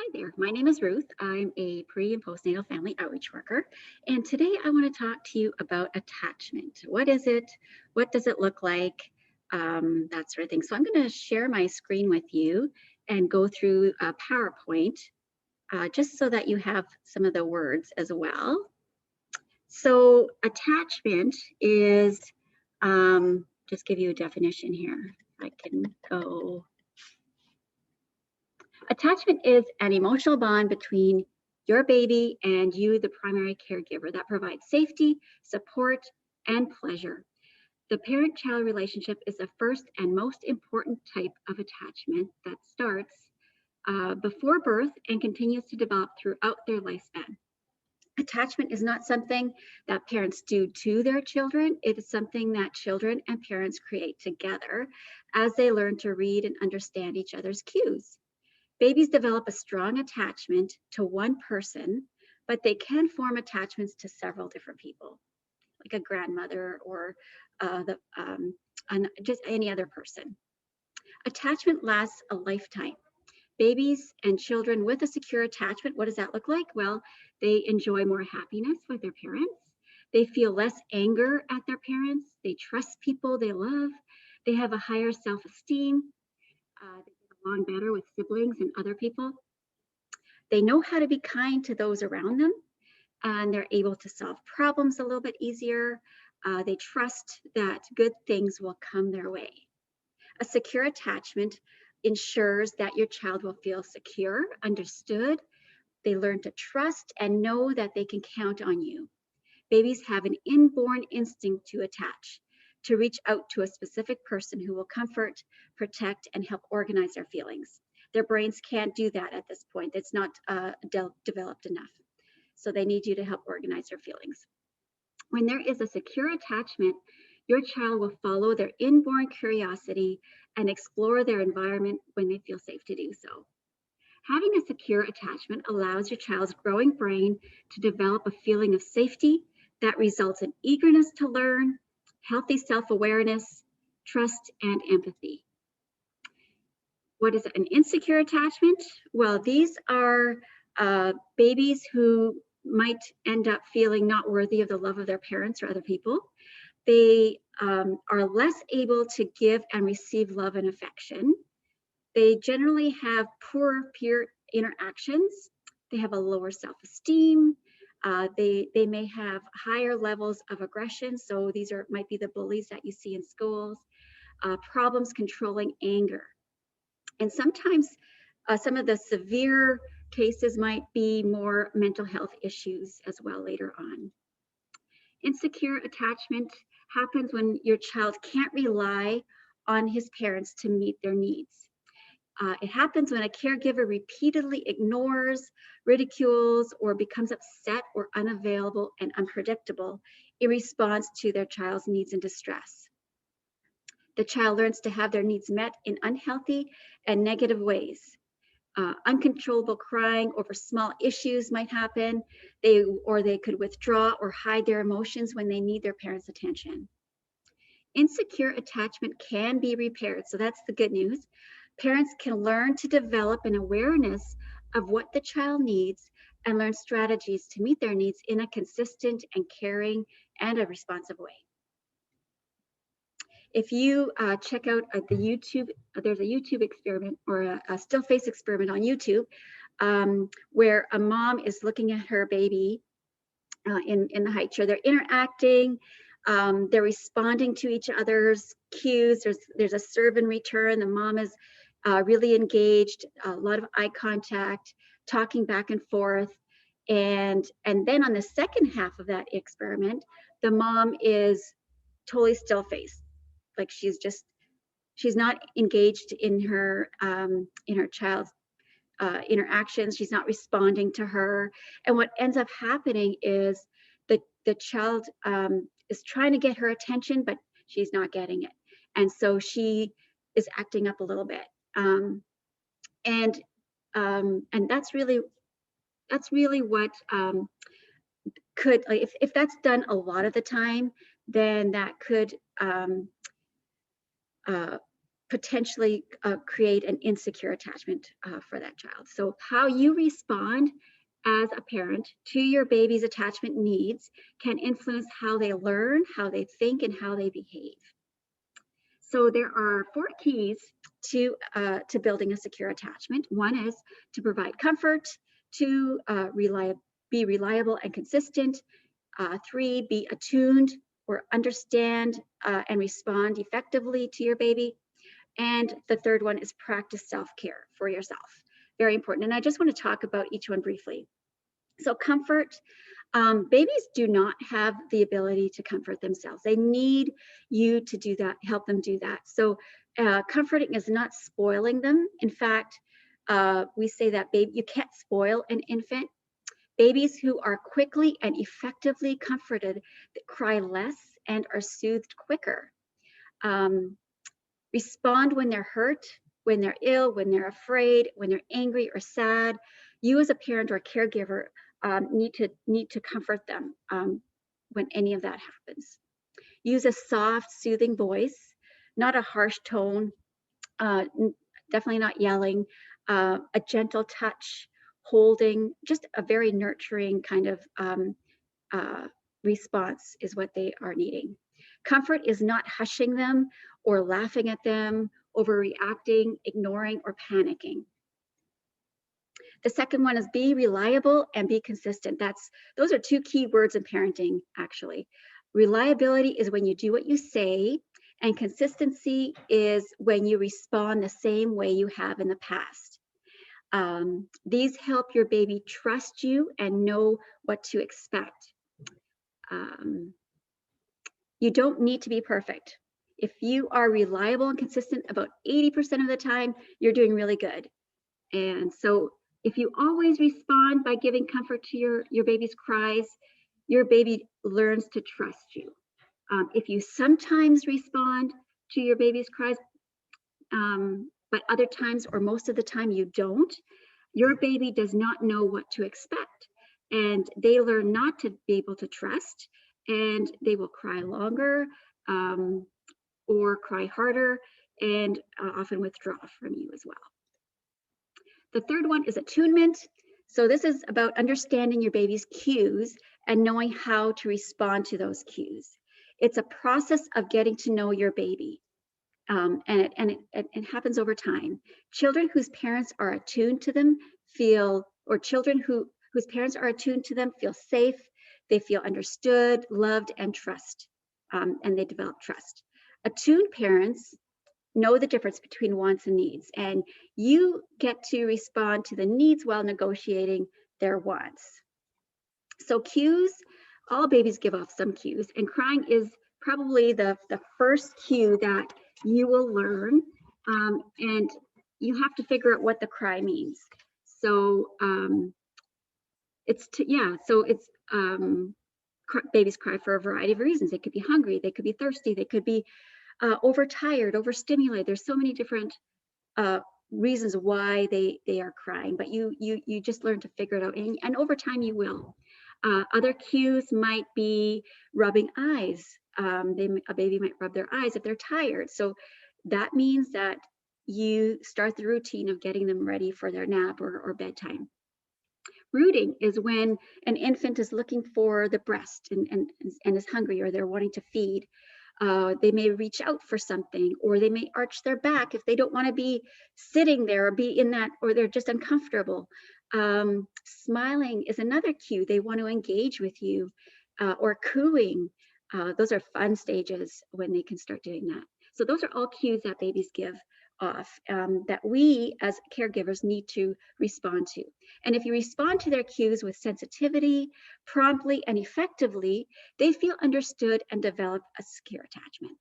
Hi there, my name is Ruth. I'm a pre and postnatal family outreach worker. And today I want to talk to you about attachment. What is it? What does it look like? That sort of thing. So I'm going to share my screen with you and go through a PowerPoint just so that you have some of the words as well. So attachment is, just give you a definition here. I can go. Attachment is an emotional bond between your baby and you, the primary caregiver, that provides safety, support, and pleasure. The parent child relationship is the first and most important type of attachment that starts before birth and continues to develop throughout their lifespan. Attachment is not something that parents do to their children, it is something that children and parents create together as they learn to read and understand each other's cues. Babies develop a strong attachment to one person, but they can form attachments to several different people, like a grandmother or just any other person. Attachment lasts a lifetime. Babies and children with a secure attachment, what does that look like? Well, they enjoy more happiness with their parents. They feel less anger at their parents. They trust people they love. They have a higher self-esteem. They get along better with siblings and other people. They know how to be kind to those around them, and they're able to solve problems a little bit easier. They trust that good things will come their way. A secure attachment ensures that your child will feel secure, understood. They learn to trust and know that they can count on you. Babies have an inborn instinct to attach, to reach out to a specific person who will comfort, protect, and help organize their feelings. Their brains can't do that at this point. It's not developed enough. So they need you to help organize their feelings. When there is a secure attachment, your child will follow their inborn curiosity and explore their environment when they feel safe to do so. Having a secure attachment allows your child's growing brain to develop a feeling of safety that results in eagerness to learn, healthy self-awareness, trust, and empathy. What is an insecure attachment? Well, these are babies who might end up feeling not worthy of the love of their parents or other people. They are less able to give and receive love and affection. They generally have poor peer interactions. They have a lower self-esteem. They may have higher levels of aggression. So these might be the bullies that you see in schools. Problems controlling anger. And sometimes some of the severe cases might be more mental health issues as well later on. Insecure attachment happens when your child can't rely on his parents to meet their needs. It happens when a caregiver repeatedly ignores, ridicules, or becomes upset or unavailable and unpredictable in response to their child's needs and distress. The child learns to have their needs met in unhealthy and negative ways. Uncontrollable crying over small issues might happen. They could withdraw or hide their emotions when they need their parents' attention. Insecure attachment can be repaired, so that's the good news. Parents can learn to develop an awareness of what the child needs and learn strategies to meet their needs in a consistent and caring and a responsive way. If you check out the YouTube, there's a YouTube experiment or a still face experiment on YouTube where a mom is looking at her baby in the high chair. They're interacting, they're responding to each other's cues. There's a serve and return. The mom is really engaged, a lot of eye contact, talking back and forth. And then on the second half of that experiment, the mom is totally still faced, like she's not engaged in her child's interactions. She's not responding to her. And what ends up happening is the child is trying to get her attention, but she's not getting it. And so she is acting up a little bit. And that's really what could, like, if that's done a lot of the time, then that could potentially create an insecure attachment for that child. So how you respond as a parent to your baby's attachment needs can influence how they learn, how they think, and how they behave. So there are 4 keys to building a secure attachment. One is to provide comfort, 2, be reliable and consistent, 3, be attuned or understand and respond effectively to your baby. And the third one is practice self-care for yourself. Very important. And I just want to talk about each one briefly. So comfort, babies do not have the ability to comfort themselves. They need you to do that, help them do that. So comforting is not spoiling them. In fact, we say that you can't spoil an infant. Babies who are quickly and effectively comforted cry less and are soothed quicker. Respond when they're hurt, when they're ill, when they're afraid, when they're angry or sad. You as a parent or caregiver need to comfort them when any of that happens. Use a soft, soothing voice, not a harsh tone, definitely not yelling, a gentle touch, holding, just a very nurturing kind of response is what they are needing. Comfort is not hushing them or laughing at them, overreacting, ignoring, or panicking. The second one is be reliable and be consistent. Those are 2 key words in parenting, actually. Reliability is when you do what you say, and consistency is when you respond the same way you have in the past. These help your baby trust you and know what to expect. You don't need to be perfect. If you are reliable and consistent about 80% of the time, you're doing really good. And so if you always respond by giving comfort to your baby's cries, your baby learns to trust you. If you sometimes respond to your baby's cries, but other times or most of the time you don't, your baby does not know what to expect. And they learn not to be able to trust, and they will cry longer or cry harder and often withdraw from you as well. The third one is attunement. So this is about understanding your baby's cues and knowing how to respond to those cues. It's a process of getting to know your baby. And it happens over time. Children whose parents are attuned to them children whose parents are attuned to them feel safe, they feel understood, loved, and trust, and they develop trust. Attuned parents know the difference between wants and needs, and you get to respond to the needs while negotiating their wants. So cues, all babies give off some cues, and crying is probably the first cue that you will learn, and you have to figure out what the cry means. So babies cry for a variety of reasons. They could be hungry, they could be thirsty, they could be overtired, overstimulated. There's so many different reasons why they are crying, but you just learn to figure it out, and over time you will. Other cues might be rubbing eyes. A baby might rub their eyes if they're tired. So that means that you start the routine of getting them ready for their nap or bedtime. Rooting is when an infant is looking for the breast and is hungry, or they're wanting to feed. They may reach out for something, or they may arch their back if they don't want to be sitting there or be in that, or they're just uncomfortable. Smiling is another cue. They want to engage with you, or cooing. Those are fun stages when they can start doing that. So those are all cues that babies give off that we as caregivers need to respond to. And if you respond to their cues with sensitivity, promptly and effectively, they feel understood and develop a secure attachment.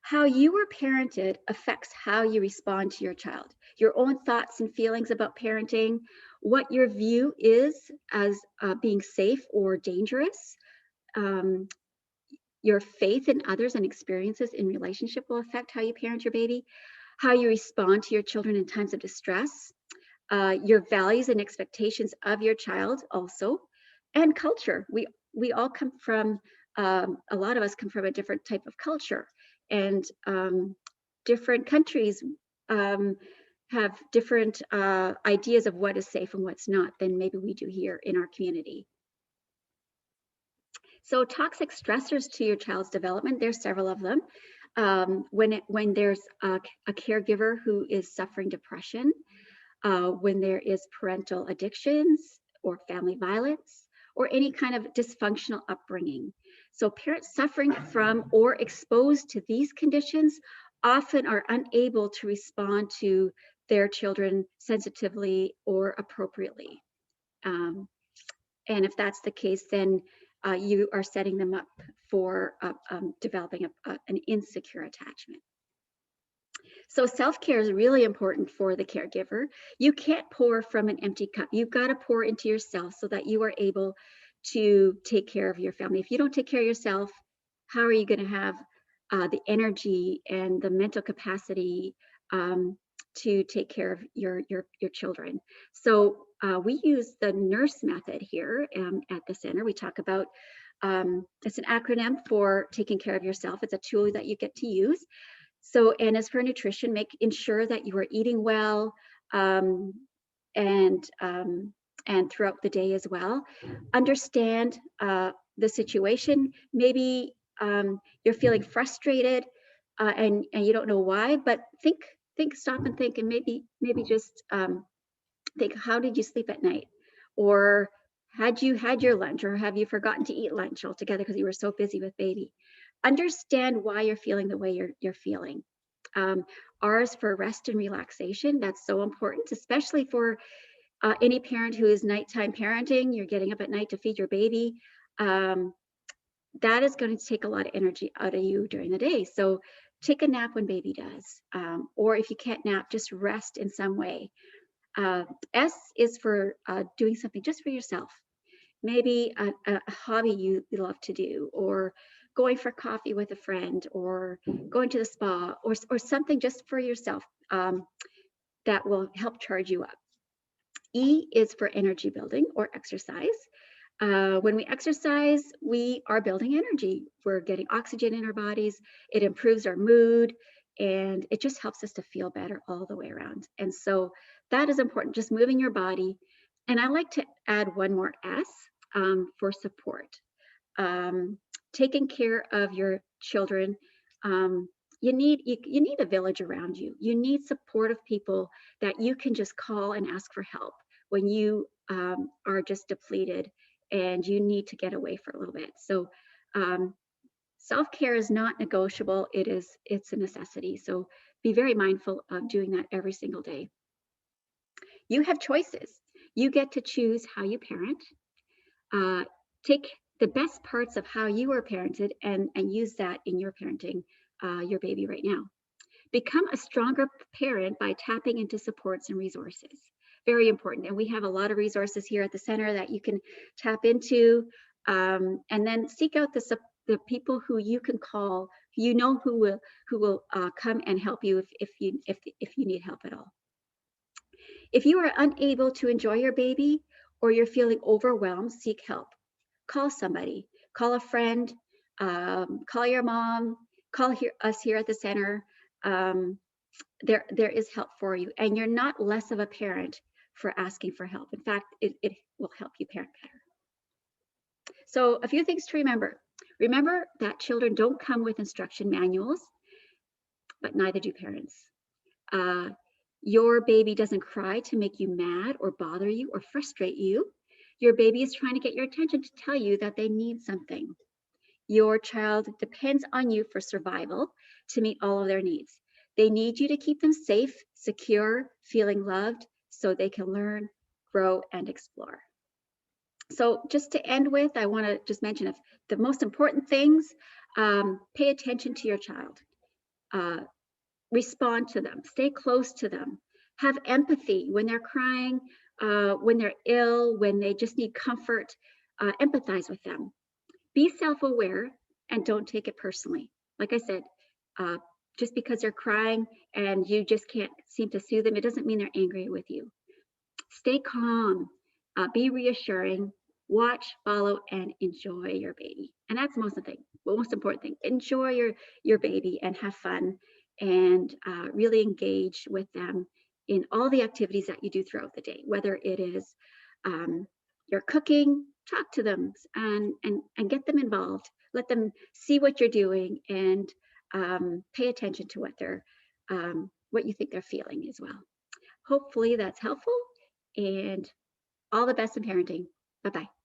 How you were parented affects how you respond to your child. Your own thoughts and feelings about parenting, what your view is as being safe or dangerous, your faith in others and experiences in relationship will affect how you parent your baby, how you respond to your children in times of distress, your values and expectations of your child also, and culture. We all come from, a lot of us come from a different type of culture. And different countries have different ideas of what is safe and what's not than maybe we do here in our community. So toxic stressors to your child's development, there's several of them. When there's a caregiver who is suffering depression, when there is parental addictions or family violence, or any kind of dysfunctional upbringing. So parents suffering from or exposed to these conditions often are unable to respond to their children sensitively or appropriately. And if that's the case, then you are setting them up for developing an insecure attachment. So self-care is really important for the caregiver. You can't pour from an empty cup. You've got to pour into yourself so that you are able to take care of your family. If you don't take care of yourself, how are you going to have the energy and the mental capacity to take care of your children? So we use the NURSE method here at the center. We talk about it's an acronym for taking care of yourself. It's a tool that you get to use. So, and as for nutrition, ensure that you are eating well and throughout the day as well. Understand the situation. Maybe you're feeling frustrated and you don't know why, but stop and think, and maybe just think, how did you sleep at night? Or had you had your lunch, or have you forgotten to eat lunch altogether because you were so busy with baby? Understand why you're feeling the way you're feeling. R is for rest and relaxation. That's so important, especially for any parent who is nighttime parenting. You're getting up at night to feed your baby. That is going to take a lot of energy out of you during the day. So take a nap when baby does. Or if you can't nap, just rest in some way. S is for doing something just for yourself. Maybe a hobby you love to do, or going for coffee with a friend, or going to the spa, or something just for yourself that will help charge you up. E is for energy building or exercise. When we exercise, we are building energy. We're getting oxygen in our bodies. It improves our mood, and it just helps us to feel better all the way around. And so that is important, just moving your body. And I like to add one more S for support. Taking care of your children, you need a village around you. You need supportive people that you can just call and ask for help when you are just depleted and you need to get away for a little bit. So self-care is not negotiable. It's a necessity. So be very mindful of doing that every single day. You have choices. You get to choose how you parent. Take the best parts of how you were parented and use that in your parenting your baby right now. Become a stronger parent by tapping into supports and resources. Very important. And we have a lot of resources here at the center that you can tap into, and then seek out the people who you can call, who will come and help you if you need help at all. If you are unable to enjoy your baby, or you're feeling overwhelmed, seek help. Call somebody, call a friend, call your mom, call us here at the center. There is help for you, and you're not less of a parent for asking for help. In fact, it will help you parent better. So a few things to remember. Remember that children don't come with instruction manuals, but neither do parents. Your baby doesn't cry to make you mad or bother you or frustrate you. Your baby is trying to get your attention to tell you that they need something. Your child depends on you for survival to meet all of their needs. They need you to keep them safe, secure, feeling loved, so they can learn, grow, and explore. So just to end with, I want to just mention the most important things. Pay attention to your child. Respond to them. Stay close to them. Have empathy when they're crying, when they're ill, when they just need comfort. Empathize with them. Be self-aware and don't take it personally. Like I said, just because they're crying and you just can't seem to soothe them, it doesn't mean they're angry with you. Stay calm, be reassuring, watch, follow, and enjoy your baby. And that's the most important thing. Enjoy your baby and have fun. and really engage with them in all the activities that you do throughout the day, whether it is you're cooking, talk to them and get them involved. Let them see what you're doing and pay attention to what you think they're feeling as well. Hopefully that's helpful, and all the best in parenting. Bye-bye.